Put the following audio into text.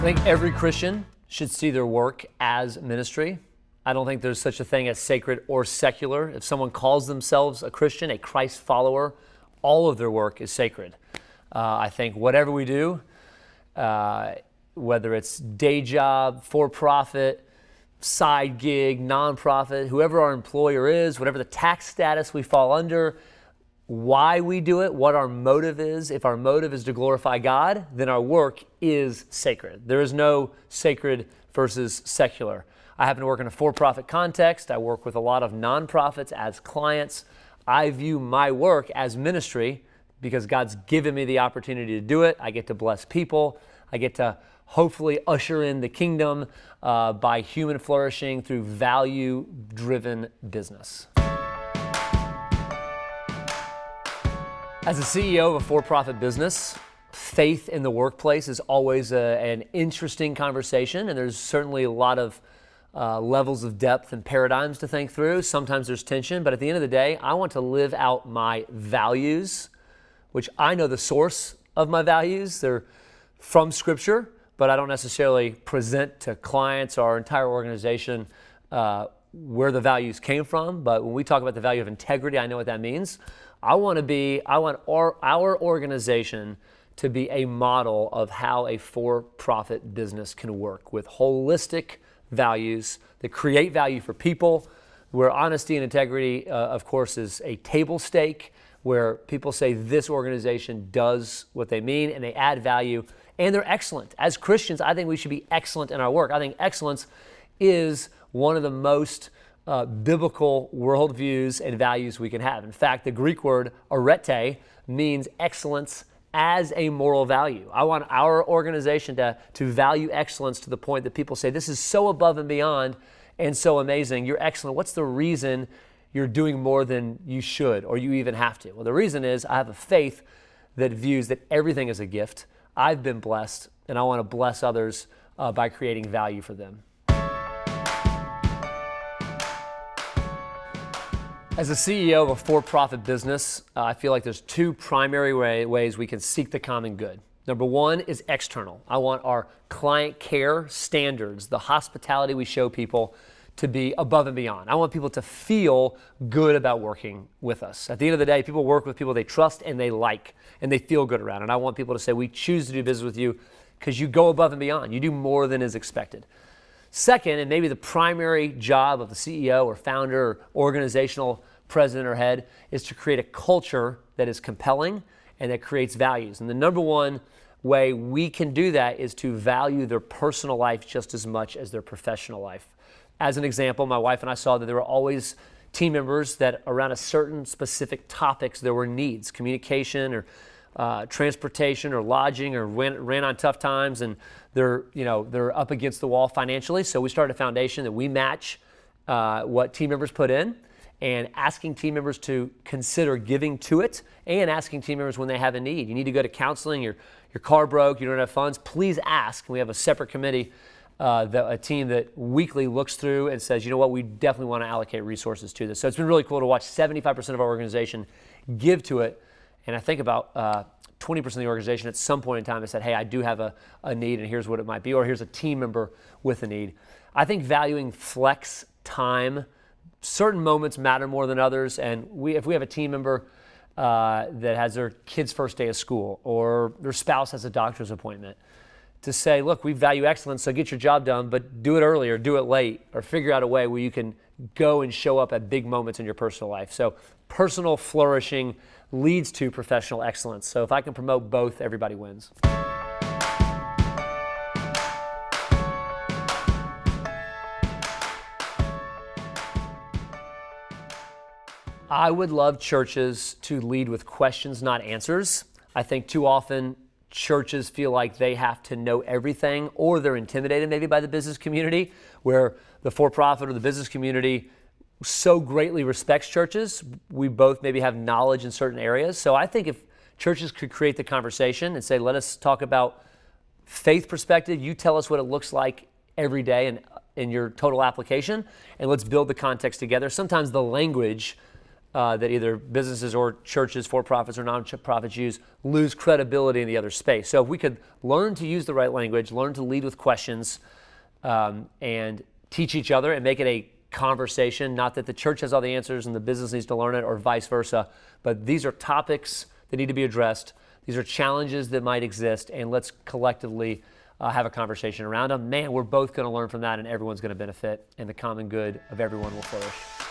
think every Christian should see their work as ministry. I don't think there's such a thing as sacred or secular. If someone calls themselves a Christian, a Christ follower, all of their work is sacred. I think whatever we do, whether it's day job, for-profit, side gig, nonprofit, whoever our employer is, whatever the tax status we fall under, why we do it, what our motive is. If our motive is to glorify God, then our work is sacred. There is no sacred versus secular. I happen to work in a for-profit context. I work with a lot of nonprofits as clients. I view my work as ministry because God's given me the opportunity to do it. I get to bless people. I get to hopefully usher in the kingdom by human flourishing through value-driven business. As a CEO of a for-profit business, faith in the workplace is always an interesting conversation, and there's certainly a lot of levels of depth and paradigms to think through. Sometimes there's tension, but at the end of the day, I want to live out my values, which I know the source of my values. They're from Scripture, but I don't necessarily present to clients or our entire organization where the values came from. But when we talk about the value of integrity, I know what that means. I want our organization to be a model of how a for-profit business can work with holistic values that create value for people, where honesty and integrity, of course, is a table stake, where people say this organization does what they mean and they add value and they're excellent. As Christians, I think we should be excellent in our work. I think excellence is one of the most biblical worldviews and values we can have. In fact, the Greek word arete means excellence as a moral value. I want our organization to value excellence to the point that people say, this is so above and beyond and so amazing. You're excellent. What's the reason you're doing more than you should or you even have to? Well, the reason is I have a faith that views that everything is a gift. I've been blessed, and I want to bless others by creating value for them. As a CEO of a for-profit business, I feel like there's two primary ways we can seek the common good. Number one is external. I want our client care standards, the hospitality we show people, to be above and beyond. I want people to feel good about working with us. At the end of the day, people work with people they trust and they like and they feel good around. And I want people to say, we choose to do business with you because you go above and beyond. You do more than is expected. Second, and maybe the primary job of the CEO or founder or organizational president or head, is to create a culture that is compelling and that creates values. And the number one way we can do that is to value their personal life just as much as their professional life. As an example, my wife and I saw that there were always team members that around a certain specific topics there were needs, communication or transportation or lodging, or ran on tough times and they're up against the wall financially. So we started a foundation that we match what team members put in, and asking team members to consider giving to it, and asking team members when they have a need. You need to go to counseling, your car broke, you don't have funds, please ask. We have a separate committee, a team that weekly looks through and says, you know what, we definitely want to allocate resources to this. So it's been really cool to watch 75% of our organization give to it. And I think about 20% of the organization at some point in time has said, hey, I do have a need and here's what it might be, or here's a team member with a need. I think valuing flex time, certain moments matter more than others, and if we have a team member that has their kid's first day of school or their spouse has a doctor's appointment, to say, look, we value excellence, so get your job done, but do it early or do it late, or figure out a way where you can go and show up at big moments in your personal life. So personal flourishing leads to professional excellence. So if I can promote both, everybody wins. I would love churches to lead with questions, not answers. I think too often churches feel like they have to know everything, or they're intimidated maybe by the business community, where the for-profit or the business community so greatly respects churches. We both maybe have knowledge in certain areas. So I think if churches could create the conversation and say, let us talk about faith perspective, you tell us what it looks like every day and in your total application, and let's build the context together. Sometimes the language that either businesses or churches, for-profits or non-profits use, lose credibility in the other space. So if we could learn to use the right language, learn to lead with questions, and teach each other and make it a conversation, not that the church has all the answers and the business needs to learn it or vice versa, but these are topics that need to be addressed. These are challenges that might exist, and let's collectively have a conversation around them. Man, we're both going to learn from that, and everyone's going to benefit, and the common good of everyone will flourish.